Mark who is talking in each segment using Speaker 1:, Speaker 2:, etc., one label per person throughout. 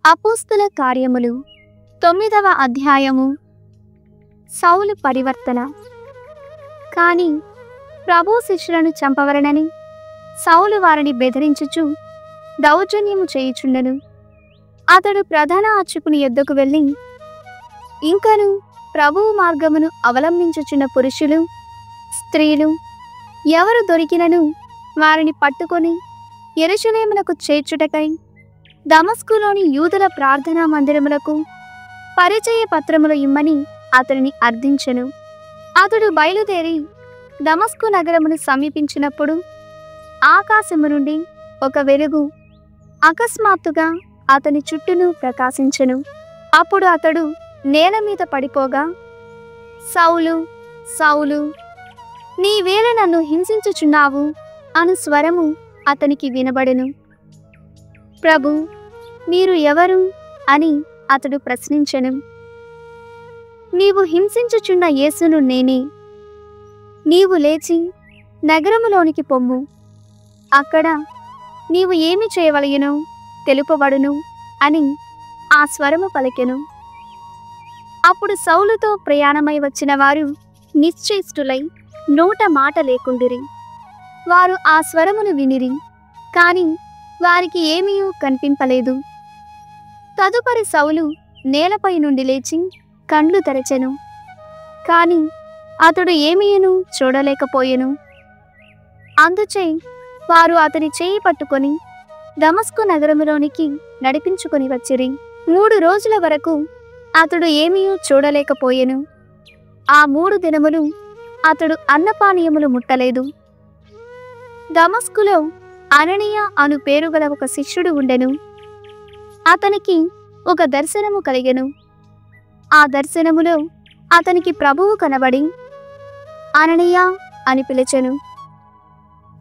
Speaker 1: అపోస్తల కార్యములు 9వ అధ్యాయము. సౌలు పరివర్తన. కాని ప్రభు శిష్యులను చంపవలనని సౌలు వారిని బెదిరించుచు దౌర్జన్యము చేయుచుండెను. అతడు ప్రధాన అర్చకుని యొద్దకు వెళ్ళి, ఇంకను ప్రభువు మార్గమును అవలంబించుచున్న పురుషులు, స్త్రీలు ఎవరు దొరికినను వారిని పట్టుకొని యెరూషలేమునకు చేర్చుటకై దమస్కులోని యూదుల ప్రార్థనా మందిరములకు పరిచయ పత్రములు ఇమ్మని అతనిని అర్థించెను. అతడు బయలుదేరి దమస్కు నగరమును సమీపించినప్పుడు ఆకాశము నుండి ఒక వెలుగు అకస్మాత్తుగా అతని చుట్టూను ప్రకాశించెను. అప్పుడు అతడు నేల మీద పడిపోగా, సౌలు, సౌలు, నీవేళ నన్ను హింసించుచున్నావు అను స్వరము అతనికి వినబడెను. ప్రభు, మీరు ఎవరు అని అతడు ప్రశ్నించెను. నీవు హింసించుచున్న యేసును నేనే. నీవు లేచి నగరములోనికి పొమ్ము. అక్కడ నీవు ఏమి చేయవలయునో తెలుపబడును అని ఆ స్వరము పలికెను. అప్పుడు సౌలుతో ప్రయాణమై వచ్చిన వారు నిశ్చేష్టులై నోట మాట లేకుండిరి. వారు ఆ స్వరమును వినిరి, కాని వారికి ఏమీ కనిపింపలేదు. తదుపరి సౌలు నేలపై నుండి లేచి కండ్లు తెరచెను, కాని అతడు ఏమీను చూడలేకపోయెను. అందుచే వారు అతని చేయి పట్టుకొని దమస్కు నగరములోనికి నడిపించుకొని వచ్చిరి. 3 రోజుల వరకు అతడు ఏమీ చూడలేకపోయెను. ఆ 3 దినములు అతడు అన్నపానీయములు ముట్టలేదు. దమస్కులో అననీయ అను పేరు గల ఒక శిష్యుడు ఉండెను. అతనికి ఒక దర్శనము కలిగెను. ఆ దర్శనములో అతనికి ప్రభువు కనబడి, అననీయ అని పిలిచెను.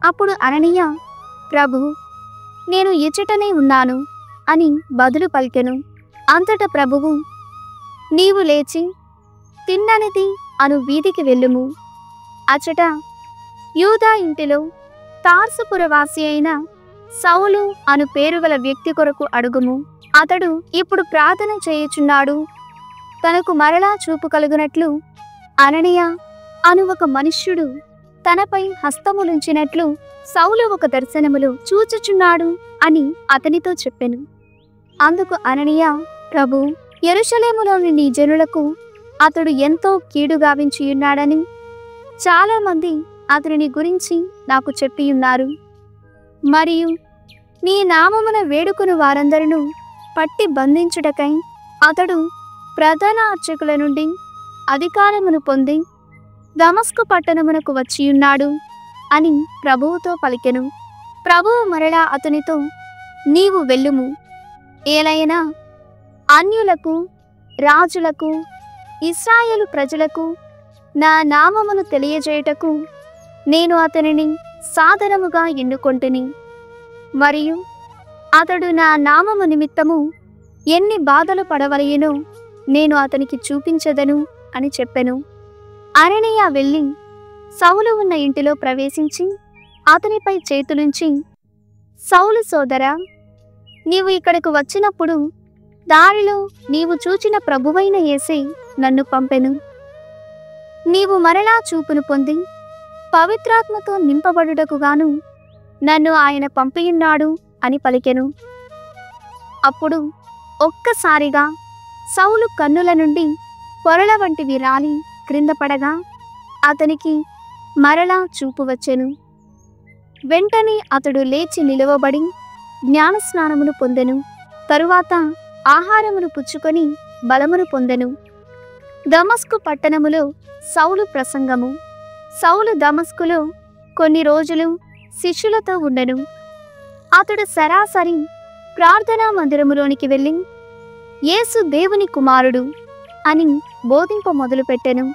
Speaker 1: అప్పుడు అననీయ, ప్రభు, నేను ఇచ్చటనే ఉన్నాను అని బదులు పలికెను. అంతట ప్రభువు, నీవు లేచి తిన్ననిది అను వీధికి వెళ్ళుము. అచట యూదా ఇంటిలో తార్సుపురవాసి అయిన సౌలు అను పేరుగల వ్యక్తి కొరకు అడుగుము. అతడు ఇప్పుడు ప్రార్థన చేయుచున్నాడు. తనకు మరలా చూపు కలుగునట్లు అననీయ అను ఒక మనుష్యుడు తనపై హస్తములుంచినట్లు సౌలు ఒక దర్శనములో చూచుచున్నాడు అని అతనితో చెప్పెను. అందుకు అననీయ, ప్రభు, యెరూషలేములోని నీ జనులకు అతడు ఎంతో కీడు గావించియున్నాడని చాలా మంది అతనిని గురించి నాకు చెప్పియున్నారు. మరియు నీ నామమున వేడుకుని వారందరూ పట్టి బంధించుటకై అతడు ప్రధాన అర్చకుల నుండి అధికారమును పొంది దమస్కు పట్టణమునకు వచ్చియున్నాడు అని ప్రభువుతో పలికెను. ప్రభువు మరలా అతనితో, నీవు వెళ్ళుము. ఏలైనా అన్యులకు, రాజులకు, ఇశ్రాయేలు ప్రజలకు నా నామమును తెలియజేయుటకు నేను అతనిని సాధనముగా ఎన్నుకొంటిని. మరియు అతడు నా నామము నిమిత్తము ఎన్ని బాధలు పడవలయునో నేను అతనికి చూపించదను అని చెప్పెను. అననీయ వెళ్ళి సౌలు ఉన్న ఇంటిలో ప్రవేశించి అతనిపై చేతులుంచి, సౌలు సోదరా, నీవు ఇక్కడకు వచ్చినప్పుడు దారిలో నీవు చూచిన ప్రభువైన యేసే నన్ను పంపెను. నీవు మరలా చూపును పొంది పవిత్రాత్మతో నింపబడుటకుగాను నన్ను ఆయన పంపియున్నాడు అని పలికెను. అప్పుడు ఒక్కసారిగా సౌలు కన్నుల నుండి పొరల వంటివి రాలి క్రింద పడగా అతనికి మరలా చూపు వచ్చెను. వెంటనే అతడు లేచి నిలువబడి జ్ఞానస్నానమును పొందెను. తరువాత ఆహారమును పుచ్చుకొని బలమును పొందెను. దమస్కు పట్టణములో సౌలు ప్రసంగము. సౌలు దమస్కులో కొన్ని రోజులు శిష్యులతో ఉండెను. అతడు సరాసరి ప్రార్థనా మందిరములోనికి వెళ్ళి యేసు దేవుని కుమారుడు అని బోధింప మొదలుపెట్టెను.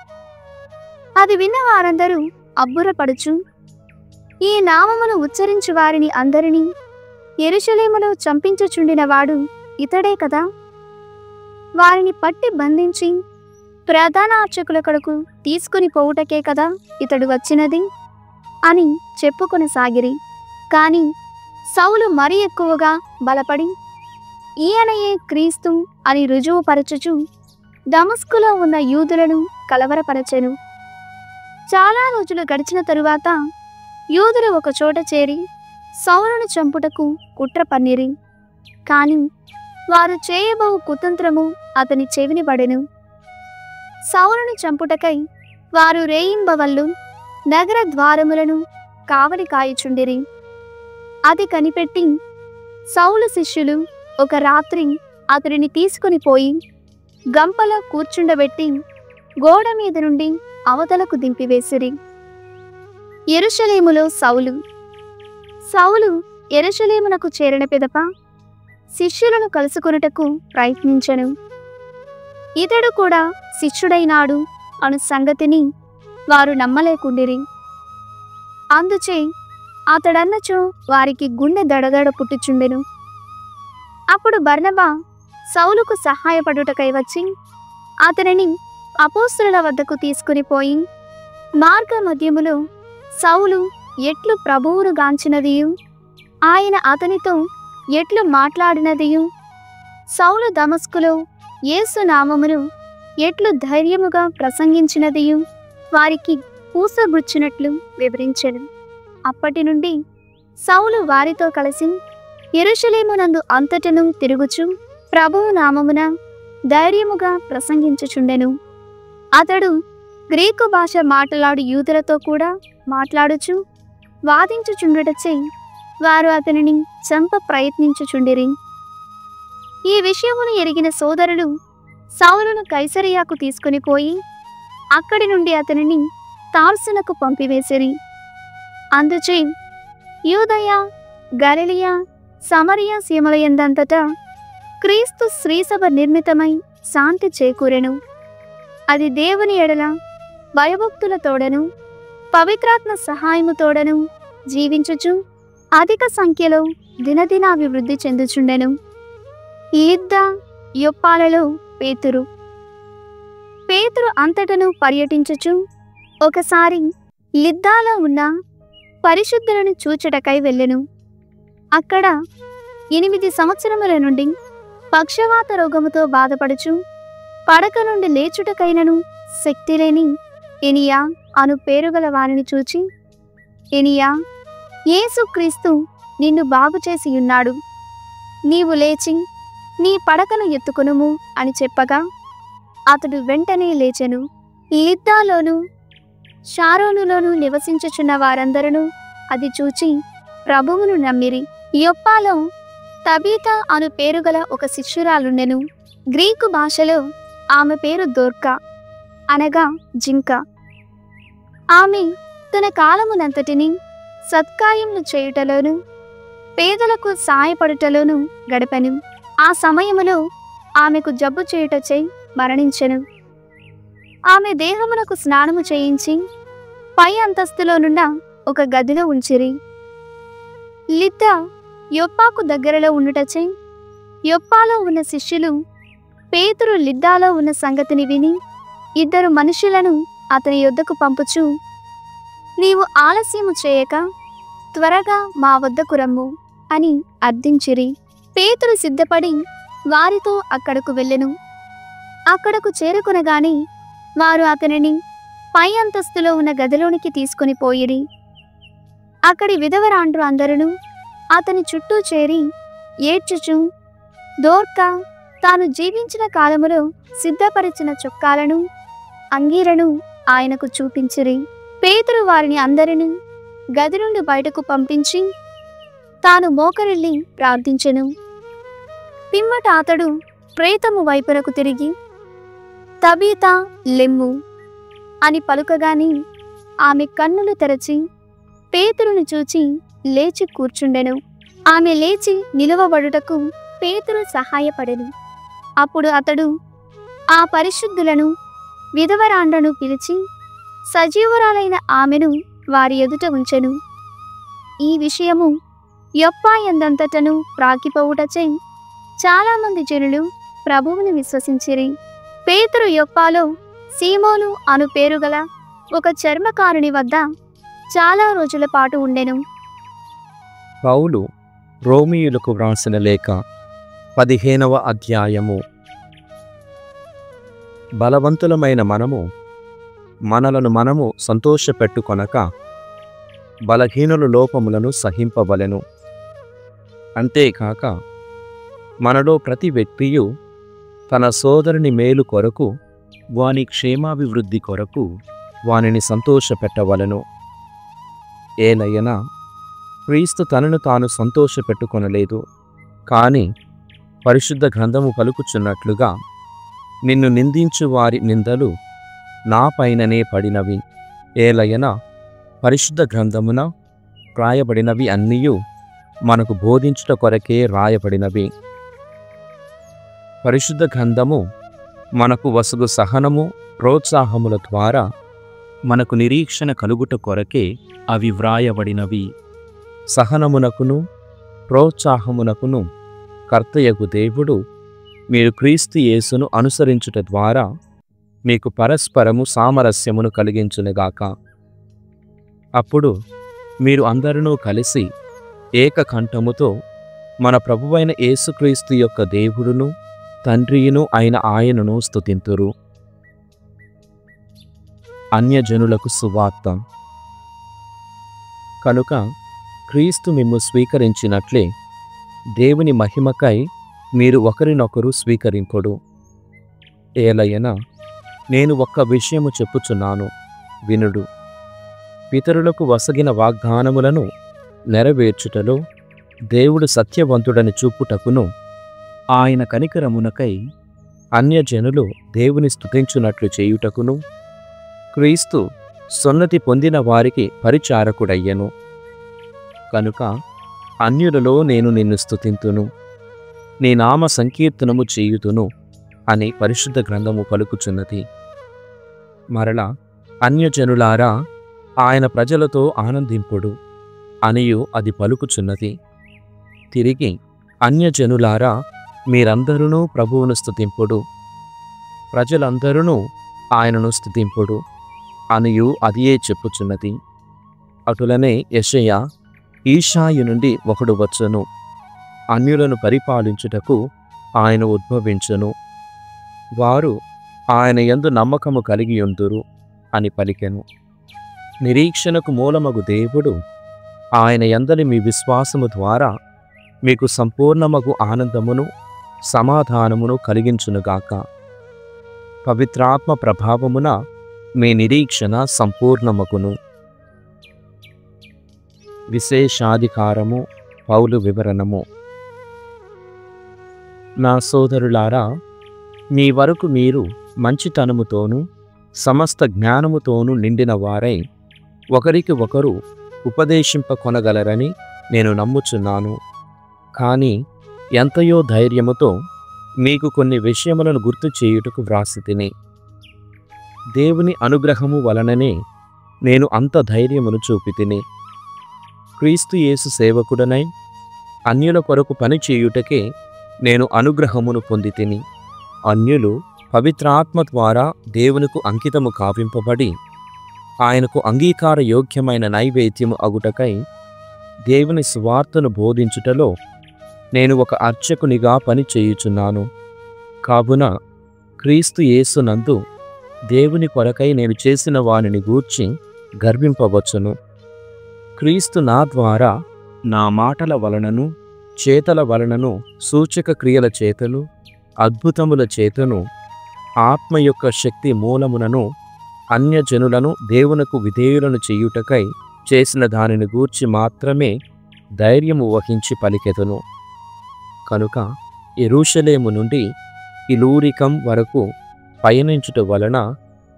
Speaker 1: అది విన్న వారందరూ అబ్బురపడుచు, ఈ నామమును ఉచ్చరించు వారిని అందరినీ యెరూషలేములో చంపించుచుండిన వాడు ఇతడే కదా, వారిని పట్టి బంధించి ప్రధాన అర్చకుల కొరకు తీసుకుని పోవుటకే కదా ఇతడు వచ్చినది అని చెప్పుకొని సాగిరి. కాని సౌలు మరి ఎక్కువగా బలపడి ఈయనయే క్రీస్తు అని రుజువుపరచుచు దమస్కులో ఉన్న యూదులను కలవరపరచెను. చాలా రోజులు గడిచిన తరువాత యూదులు ఒక చోట చేరి సౌలును చంపుటకు కుట్ర పన్నిరి. కాని వారు చేయబోవు కుతంత్రము అతని చెవిని పడెను. సౌలును చంపుటకై వారు రేయింబవళ్ళు నగర ద్వారములను కావలి కాయుచుండిరి. అది కనిపెట్టి సౌలు శిష్యులు ఒక రాత్రి అతడిని తీసుకుని పోయి గంపలో కూర్చుండబెట్టి గోడ మీద నుండి అవతలకు దింపివేసిరి. యెరూషలేములో సౌలు యెరూషలేమునకు చేరిన పిదప శిష్యులను కలుసుకొనుటకు ప్రయత్నించెను. ఇతడు కూడా శిష్యుడైనాడు అను సంగతిని వారు నమ్మలేకుండిరి. అందుచే అతడన్నచో వారికి గుండె దడదడ పుట్టుచుండెను. అప్పుడు బర్నబా సౌలుకు సహాయపడుటకై వచ్చి అతనిని అపోస్తలుల వద్దకు తీసుకుని పోయి మార్గ మధ్యములో సౌలు ఎట్లు ప్రభువును గాంచినదియు ఆయన అతనితో ఎట్లు మాట్లాడినదియు సౌలు దమస్కులో యేసు నామమును ఎట్లు ధైర్యముగా ప్రసంగించినదియు వారికి పూసగుచ్చినట్లు వివరించెను. అప్పటి నుండి సౌలు వారితో కలిసి యెరూషలేమునందు అంతటను తిరుగుచు ప్రభువు నామమున ధైర్యముగా ప్రసంగించుచుండెను. అతడు గ్రీకు భాష మాట్లాడు యూదులతో కూడా మాట్లాడుచు వాదించుచుండుటచే వారు అతనిని చంప ప్రయత్నించుచుండిరి. ఈ విషయమును ఎరిగిన సోదరులు సౌలును కైసరియాకు తీసుకుని పోయి అక్కడి నుండి అతనిని తార్సునకు పంపివేసిరి. అందుచే యూదయ, గలిలయ, సమరయ సీమలయందంతటా క్రీస్తు శ్రీసభ నిర్మితమై శాంతి చేకూరెను. అది దేవుని ఎడల భయభక్తులతోడను పవిత్రాత్మ సహాయముతోడను జీవించుచు అధిక సంఖ్యలో దినదినాభివృద్ధి చెందుచుండెను. లిద్దా, యొప్పాలలో పేతురు అంతటను పర్యటించుచు ఒకసారి లిద్దాలో ఉన్న పరిశుద్ధులను చూచుటకై వెళ్ళెను. అక్కడ 8 సంవత్సరముల నుండి పక్షవాత రోగముతో బాధపడుచు పడక నుండి లేచుటకైనను శక్తి లేని ఎనియా అను పేరుగల వారిని చూచి, ఎనియా, యేసుక్రీస్తు నిన్ను బాగు చేసి ఉన్నాడు, నీవు లేచి నీ పడకను ఎత్తుకొనుము అని చెప్పగా అతడు వెంటనే లేచెను. లిద్దాలోను షారోనులోను నివసించుచున్న వారందరూ అది చూచి ప్రభువును నమ్మిరి. యొప్పాలో తబీతా అను పేరుగల ఒక శిష్యురాలుండెను. గ్రీకు భాషలో ఆమె పేరు దోర్కా అనగా జింక. ఆమె తన కాలమునంతటిని సత్కార్యములు చేయుటలోను పేదలకు సాయపడుటలోను గడపెను. ఆ సమయములో ఆమెకు జబ్బు చేయుటచే మరణించెను. ఆమె దేహమునకు స్నానము చేయించి పై అంతస్తులోనున్న ఒక గదిలో ఉంచిరి. లిద్దా యొప్పాకు దగ్గరలో ఉండుటచే యొప్పాలో ఉన్న శిష్యులు పేతురు లిద్దాలో ఉన్న సంగతిని విని 2 మనుషులను అతని యొద్దకు పంపుచు, నీవు ఆలస్యము చేయక త్వరగా మా వద్దకు రమ్ము అని అర్థించిరి. పేతురు సిద్ధపడి వారితో అక్కడకు వెళ్ళెను. అక్కడకు చేరుకొనగానే వారు అతనిని పై అంతస్తులో ఉన్న గదిలోనికి తీసుకుని పోయిరి. అక్కడి విధవరాండ్రు అందరూ అతని చుట్టూ చేరి ఏడ్చుచు దోర్కా తాను జీవించిన కాలములో సిద్ధపరిచిన చొక్కాలను అంగీలను ఆయనకు చూపించిరి. పేతురు వారిని అందరినీ గది నుండి బయటకు పంపించి తాను మోకరిల్లి ప్రార్థించెను. పిమ్మట అతడు ప్రేతము వైపునకు తిరిగి, తబీతా లెమ్ము అని పలుకగాని ఆమె కన్నులు తెరచి పేతురును చూచి లేచి కూర్చుండెను. ఆమె లేచి నిలువబడుటకు పేతురు సహాయపడెను. అప్పుడు అతడు ఆ పరిశుద్ధులను విధవరాండ్రను పిలిచి సజీవురాలైన ఆమెను వారి ఎదుట ఉంచెను. ఈ విషయము యొప్పా యందంతటను ప్రాకిపోవుటచే చాలామంది జనులు ప్రభువుని విశ్వసించిరి. పేతురు యొప్పాలో సీమోను అను పేరుగల ఒక చర్మకారుని వద్ద చాలా రోజుల పాటు ఉండెను.
Speaker 2: పౌలు రోమీయులకు వ్రాసిన లేఖ 15వ అధ్యాయము. బలవంతులమైన మనము మనలను మనము సంతోషపెట్టుకొనక బలహీనుల లోపములను సహింపవలెను. అంతేకాక మనలో ప్రతి వ్యక్తియు తన సోదరుని మేలు కొరకు, వాని క్షేమాభివృద్ధి కొరకు వానిని సంతోషపెట్టవలెను. ఏలయనా క్రీస్తు తనను తాను సంతోషపెట్టుకొనలేదు, కాని పరిశుద్ధ గ్రంథము పలుకుచున్నట్లుగా, నిన్ను నిందించు వారి నిందలు నా పైననే పడినవి. ఏలయనా పరిశుద్ధ గ్రంథమున రాయబడినవి అన్నీయు మనకు బోధించుట కొరకే రాయబడినవి. పరిశుద్ధ గ్రంథము మనకు వసగు సహనము, ప్రోత్సాహముల ద్వారా మనకు నిరీక్షణ కలుగుట కొరకే అవి వ్రాయబడినవి. సహనమునకును ప్రోత్సాహమునకును కర్తయగు దేవుడు మీరు క్రీస్తు యేసును అనుసరించుట ద్వారా మీకు పరస్పరము సామరస్యమును కలిగించునుగాక. అప్పుడు మీరు అందరూ కలిసి ఏకకంఠముతో మన ప్రభువైన యేసుక్రీస్తు యొక్క దేవుడును తండ్రియును అయిన ఆయనను స్తుతింతురు. అన్యజనులకు సువార్త. కనుక క్రీస్తు మిమ్ము స్వీకరించినట్లే దేవుని మహిమకై మీరు ఒకరినొకరు స్వీకరింపుడు. ఏలయనా నేను ఒక్క విషయము చెప్పుచున్నాను, వినుడు. పితరులకు వసగిన వాగ్దానములను నెరవేర్చుటలో దేవుడు సత్యవంతుడని చూపుటకును, ఆయన కనికరమునకై అన్యజనులు దేవుని స్తుతించునట్లు చేయుటకును క్రీస్తు సున్నతి పొందిన వారికి పరిచారకుడయ్యెను. కనుక అన్యులలో నేను నిన్ను స్తుతింతును, నీ నామ సంకీర్తనము చేయుతును అని పరిశుద్ధ గ్రంథము పలుకుచున్నది. మరలా అన్యజనులారా ఆయన ప్రజలతో ఆనందింపుడు అనియు అది పలుకుచున్నది. తిరిగి అన్యజనులారా మీరందరూ ప్రభువును స్తుతింపుడు, ప్రజలందరూ ఆయనను స్తుతింపుడు అనియు అదియే చెప్పుచున్నది. అటులనే యెషయా, ఈశాయి నుండి ఒకడు వచ్చును, అన్యులను పరిపాలించుటకు ఆయన ఉద్భవించును, వారు ఆయన యందు నమ్మకము కలిగియుందురు అని పలికెను. నిరీక్షణకు మూలమగు దేవుడు ఆయన యందలి మీ విశ్వాసము ద్వారా మీకు సంపూర్ణమగు ఆనందమును సమాధానమును కలిగించునుగాక. పవిత్రాత్మ ప్రభావమున మీ నిరీక్షణ సంపూర్ణమగును. విశేషాధికారము, పౌలు వివరణము. నా సోదరులారా, మీ వరకు మీరు మంచితనముతోనూ సమస్త జ్ఞానముతోనూ నిండిన వారై ఒకరికి ఒకరు ఉపదేశింపకొనగలరని నేను నమ్ముచున్నాను. కానీ ఎంతయో ధైర్యముతో మీకు కొన్ని విషయములను గుర్తు చేయుటకు వ్రాసితిని. దేవుని అనుగ్రహము వలననే నేను అంత ధైర్యమును చూపితిని. క్రీస్తు యేసు సేవకుడనై అన్యుల కొరకు పని చేయుటకే నేను అనుగ్రహమును పొందితిని. అన్యులు పవిత్రాత్మ ద్వారా దేవునికి అంకితము కావింపబడి ఆయనకు అంగీకార యోగ్యమైన నైవేద్యము అగుటకై దేవుని సువార్తను బోధించుటలో నేను ఒక అర్చకునిగా పని చేయుచున్నాను. కావున క్రీస్తు యేసునందు దేవుని కొరకై నేను చేసిన వానిని గూర్చి గర్వింపవచ్చును. క్రీస్తు నా ద్వారా నా మాటల వలనను చేతల వలనను సూచక క్రియల చేతను అద్భుతముల చేతను ఆత్మ యొక్క శక్తి మూలమునను అన్యజనులను దేవునకు విధేయులను చేయుటకై చేసిన దానిని గూర్చి మాత్రమే ధైర్యము వహించి పలికెదను. కనుక యెరూషలేము నుండి ఇల్లూరికం వరకు పయనించుట వలన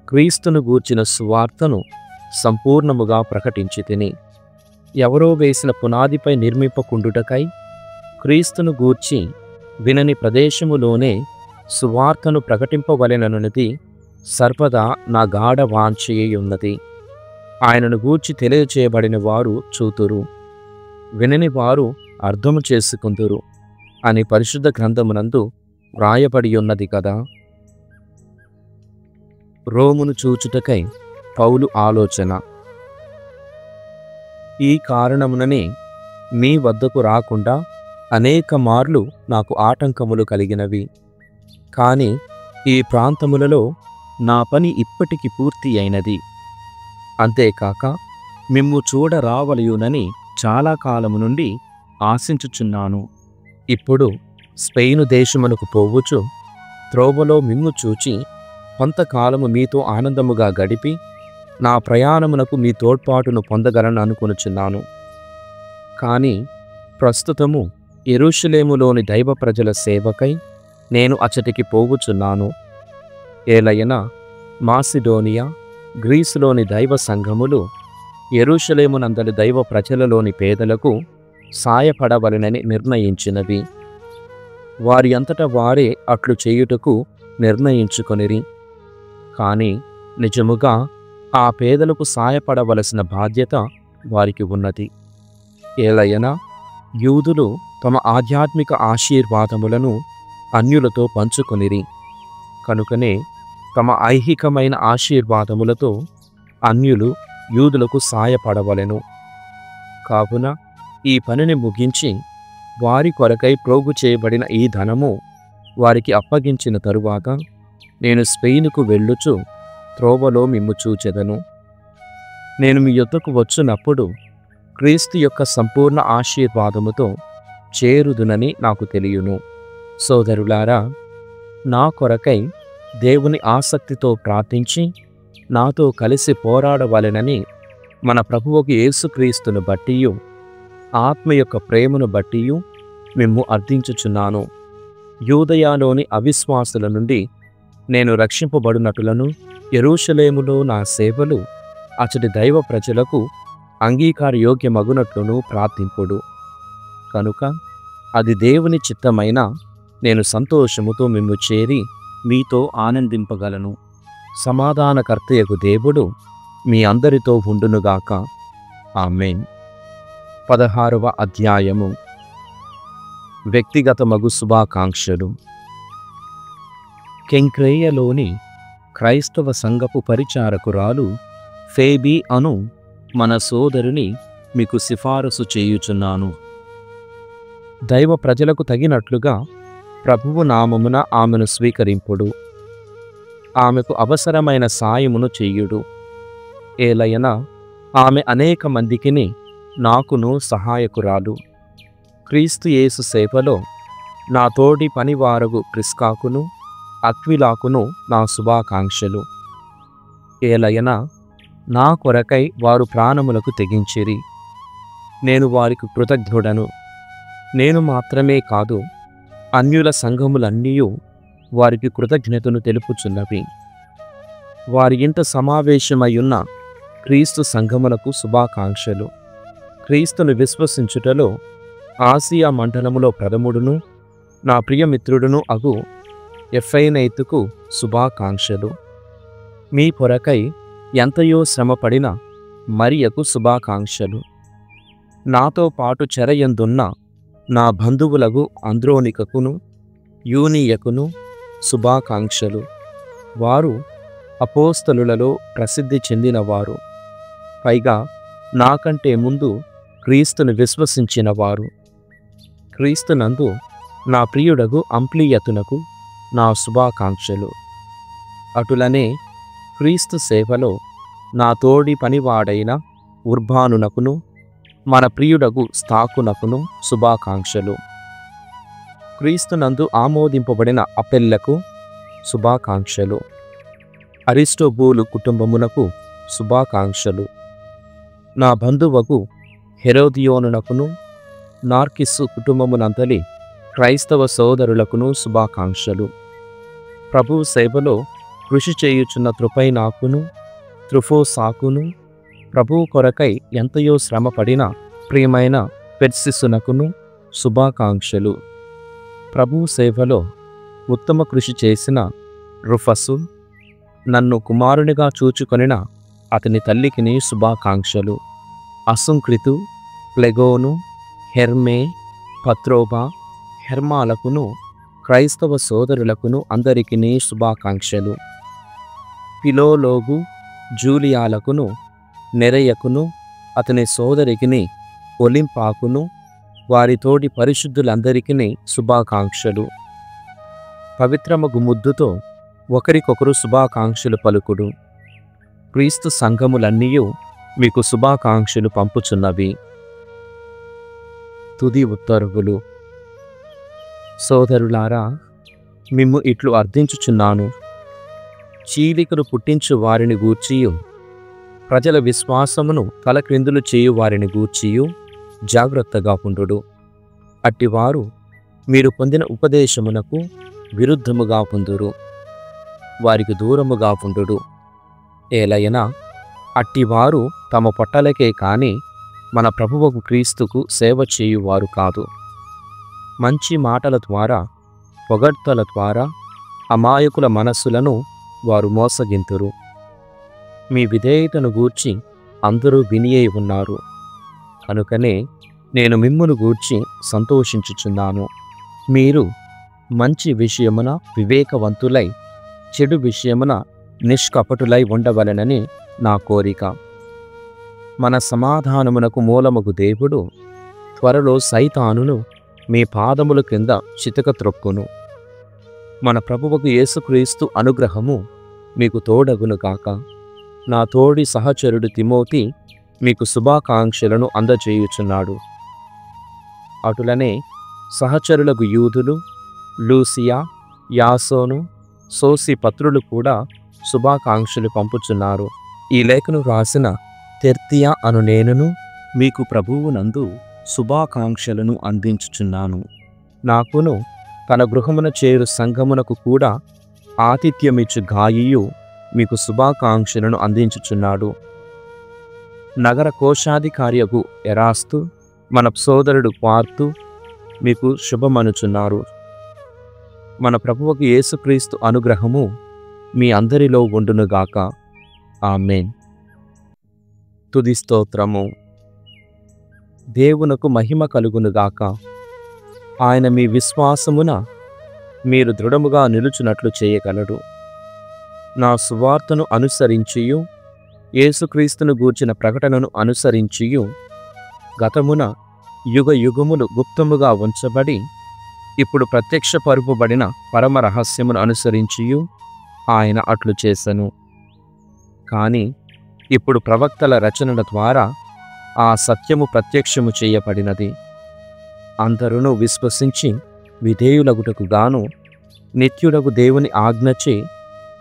Speaker 2: క్రీస్తును గూర్చిన సువార్తను సంపూర్ణముగా ప్రకటించితిని. ఎవరో వేసిన పునాదిపై నిర్మింపకుండుటకై క్రీస్తును గూర్చి వినని ప్రదేశములోనే సువార్తను ప్రకటింపవలెననున్నది సర్వదా నా గాఢ వాంఛయున్నది. ఆయనను గూర్చి తెలియచేయబడిన వారు చూతురు, వినని వారు అర్థము చేసుకుందురు అని పరిశుద్ధ గ్రంథమునందు వ్రాయబడి ఉన్నది కదా. రోమును చూచుటకై పౌలు ఆలోచన. ఈ కారణముననే మీ వద్దకు రాకుండా అనేక మార్లు నాకు ఆటంకములు కలిగినవి. కాని ఈ ప్రాంతములలో నా పని ఇప్పటికి పూర్తి అయినది. అంతేకాక మిమ్ము చూడరావలయునని చాలా కాలము నుండి ఆశించుచున్నాను. ఇప్పుడు స్పెయిను దేశమునకు పోవుచు త్రోవలో మిమ్ము చూచి కొంతకాలము మీతో ఆనందముగా గడిపి నా ప్రయాణమునకు మీ తోడ్పాటును పొందగలను అనుకొనుచున్నాను. కాని ప్రస్తుతము యెరూషలేములోని దైవ ప్రజల సేవకై నేను అచ్చటికి పోవుచున్నాను. ఏలయన మాసిడోనియా, గ్రీసులోని దైవ సంఘములు యెరూషలేమునందలి దైవ ప్రజలలోని పేదలకు సాయపడవలెనని నిర్ణయించినవి. వారి అంతట వారే అట్లు చేయుటకు నిర్ణయించుకొనిరి. కాని నిజముగా ఆ పేదలకు సాయపడవలసిన బాధ్యత వారికి ఉన్నది. ఏలయన యూదులు తమ ఆధ్యాత్మిక ఆశీర్వాదములను అన్యులతో పంచుకొనిరి. కనుకనే తమ ఐహికమైన ఆశీర్వాదములతో అన్యులు యూదులకు సాయపడవలెను. కావున ఈ పనిని ముగించి వారి కొరకై ప్రోగు చేయబడిన ఈ ధనము వారికి అప్పగించిన తరువాత నేను స్పెయినుకు వెళ్ళుచు త్రోవలో మిమ్ము చూచెదను. నేను మీ యొద్దకు వచ్చునప్పుడు క్రీస్తు యొక్క సంపూర్ణ ఆశీర్వాదముతో చేరుదునని నాకు తెలియును. సోదరులారా, నా కొరకై దేవుని ఆసక్తితో ప్రార్థించి నాతో కలిసి పోరాడవలెనని మన ప్రభువుకు యేసుక్రీస్తును బట్టియు ఆత్మ యొక్క ప్రేమను బట్టియు మిమ్ము అర్థించుచున్నాను. యూదయలోని అవిశ్వాసుల నుండి నేను రక్షింపబడినట్లును యెరూషలేములో నా సేవలు అచ్చటి దైవ ప్రజలకు అంగీకారయోగ్యమగునట్లును ప్రార్థింపుడు. కనుక అది దేవుని చిత్తమైన నేను సంతోషముతో మిమ్ము చేరి మీతో ఆనందింపగలను. సమాధానకర్తయగు దేవుడు మీ అందరితో ఉండునుగాక. ఆమేన్. 16వ అధ్యాయము. వ్యక్తిగతమగు శుభాకాంక్షలు. కెంక్రేయలోని క్రైస్తవ సంఘపు పరిచారకురాలు ఫేబీ అను మన సోదరుని మీకు సిఫారసు చేయుచున్నాను. దైవ ప్రజలకు తగినట్లుగా ప్రభువు నామమున ఆమెను స్వీకరింపుడు. ఆమెకు అవసరమైన సాయమును చెయ్యుడు. ఏలయన ఆమె అనేక మందికిని నాకును సహాయకురాలు. క్రీస్తు యేసు సేవలో నా తోడి పనివారగు ప్రిస్కాకును అక్విలాకును నా శుభాకాంక్షలు. ఏలయన నా కొరకై వారు ప్రాణములకు తెగించిరి. నేను వారికి కృతజ్ఞుడను. నేను మాత్రమే కాదు, అన్యుల సంఘములన్నీయు వారికి కృతజ్ఞతను తెలుపుచున్నవి. వారి ఇంట సమావేశమయ్యున్న క్రీస్తు సంఘములకు శుభాకాంక్షలు. క్రీస్తును విశ్వసించుటలో ఆసియా మండలములో ప్రథముడును నా ప్రియమిత్రుడును అగు ఎఫ్ఐనైతుకు శుభాకాంక్షలు. మీ కొరకై ఎంతయో శ్రమపడిన మరియకు శుభాకాంక్షలు. నాతో పాటు చెరయందున్న నా బంధువులకు అంద్రోనికకును యూనియకును శుభాకాంక్షలు. వారు అపోస్తలులలో ప్రసిద్ధి చెందినవారు, పైగా నాకంటే ముందు క్రీస్తును విశ్వసించిన వారు. క్రీస్తునందు నా ప్రియుడగు అంప్లియతునకు నా శుభాకాంక్షలు. అటులనే క్రీస్తు సేవలో నా తోడి పనివాడైన ఉర్బానునకును మన ప్రియుడగు స్తాకునకును శుభాకాంక్షలు. క్రీస్తునందు ఆమోదింపబడిన అపెల్లకు శుభాకాంక్షలు. అరిస్టోబూలు కుటుంబమునకు శుభాకాంక్షలు. నా బంధువకు హెరోదియోనునకును నార్కిస్సు కుటుంబమునంతలి క్రైస్తవ సోదరులకును శుభాకాంక్షలు. ప్రభు సేవలో కృషి చేయుచున్న త్రుపైనాకును త్రుఫోసాకును ప్రభువు కొరకై ఎంతయో శ్రమపడిన ప్రియమైన పెర్సిసునకును శుభాకాంక్షలు. ప్రభువు సేవలో ఉత్తమ కృషి చేసిన రుఫసు, నన్ను కుమారునిగా చూచుకొనిన అతని తల్లికిని శుభాకాంక్షలు. అసుంక్రితు, ప్లెగోను, హెర్మే, పత్రోబా, హెర్మాలకును క్రైస్తవ సోదరులకును అందరికిని శుభాకాంక్షలు. పిలోలోగు, జూలియాలకును నెరయకును అతని సోదరికిని ఒలింపాకును వారి తోటి పరిశుద్ధులందరికీ శుభాకాంక్షలు. పవిత్రమగు ముద్దుతో ఒకరికొకరు శుభాకాంక్షలు పలుకుడు. క్రీస్తు సంఘములన్నీయు మీకు శుభాకాంక్షలు పంపుచున్నవి. తుది ఉత్తర్వులు. సోదరులారా, మిమ్ము ఇట్లు అర్థించుచున్నాను. చీలికలు పుట్టించు వారిని గూర్చియు ప్రజల విశ్వాసమును తలక్రిందులు చేయు వారిని గూర్చియు జాగ్రత్తగా ఉండుడు. అట్టివారు మీరు పొందిన ఉపదేశమునకు విరుద్ధముగా పొందురు. వారికి దూరముగా ఉండుడు. ఏలయనా అట్టివారు తమ పొట్టలకే కాని మన ప్రభువకు క్రీస్తుకు సేవ చేయువారు కాదు. మంచి మాటల ద్వారా, పొగడ్తల ద్వారా అమాయకుల మనస్సులను వారు మోసగింతురు. మీ విధేయతను గూర్చి అందరూ వినియే ఉన్నారు. కనుకనే నేను మిమ్మును గూర్చి సంతోషించుచున్నాను. మీరు మంచి విషయమున వివేకవంతులై, చెడు విషయమున నిష్కపటులై ఉండవలెనని నా కోరిక. మన సమాధానమునకు మూలమగు దేవుడు త్వరలో సైతానును మీ పాదముల కింద చితక త్రొక్కును. మన ప్రభువుకు యేసుక్రీస్తు అనుగ్రహము మీకు తోడగును గాక. నా తోడి సహచరుడు తిమోతి మీకు శుభాకాంక్షలను అందజేయుచున్నాడు. అటులనే సహచరులకు యూదులు, లూసియా, యాసోను, సోసిపత్రులు కూడా శుభాకాంక్షలు పంపుచున్నారు. ఈ లేఖను రాసిన తెర్తియా అను నేనును మీకు ప్రభువునందు శుభాకాంక్షలను అందించుచున్నాను. నాకును తన గృహమున చేరు సంఘమునకు కూడా ఆతిథ్యమిచ్చు గాయియు మీకు శుభాకాంక్షలను అందించుచున్నాడు. నగర కోశాధికారియగు ఎరాస్తు, మన సోదరుడు క్వార్తు మీకు శుభమనుచున్నారు. మన ప్రభువుకు యేసుక్రీస్తు అనుగ్రహము మీ అందరిలో ఉండునుగాక. ఆమేన్. తుది స్తోత్రము. దేవునకు మహిమ కలుగునుగాక. ఆయన మీ విశ్వాసమున మీరు దృఢముగా నిలుచున్నట్లు చేయగలడు. నా సువార్తను అనుసరించియు యేసుక్రీస్తును గూర్చిన ప్రకటనను అనుసరించియు గతమున యుగ యుగములు గుప్తముగా ఉంచబడి ఇప్పుడు ప్రత్యక్షపరుపబడిన పరమ రహస్యమును అనుసరించియు ఆయన అట్లు చేసెను. కాని ఇప్పుడు ప్రవక్తల రచనల ద్వారా ఆ సత్యము ప్రత్యక్షము చేయబడినది. అందరూ విశ్వసించి విధేయులగుటకు గాను నిత్యుడగు దేవుని ఆజ్ఞచే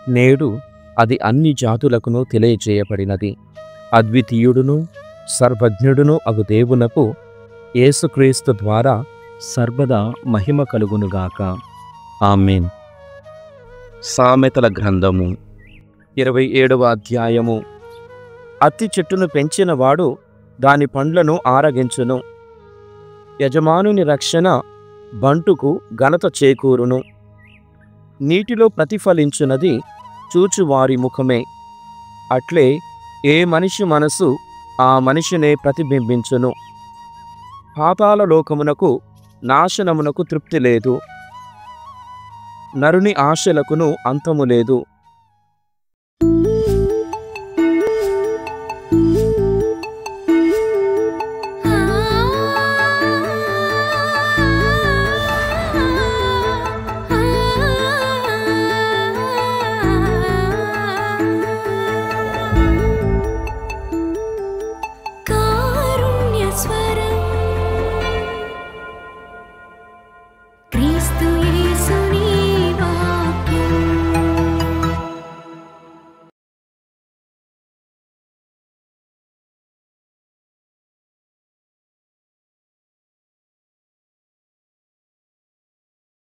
Speaker 2: నేడు అది అన్ని జాతులకును తెలియజేయబడినది. అద్వితీయుడును సర్వజ్ఞుడును అగు దేవునకు యేసుక్రీస్తు ద్వారా సర్వదా మహిమ కలుగునుగాక. ఆమేన్. సామెతల గ్రంథము 27వ అధ్యాయము. అత్తి చెట్టును పెంచినవాడు దాని పండ్లను ఆరగించును. యజమానుని రక్షణ బంటుకు ఘనత చేకూరును. నీటిలో ప్రతిఫలించున్నది చూచువారి ముఖమే. అట్లే ఏ మనిషి మనసు ఆ మనిషినే ప్రతిబింబించును. పాతాళ లోకమునకు నాశనమునకు తృప్తి లేదు. నరుని ఆశలకును అంతము లేదు.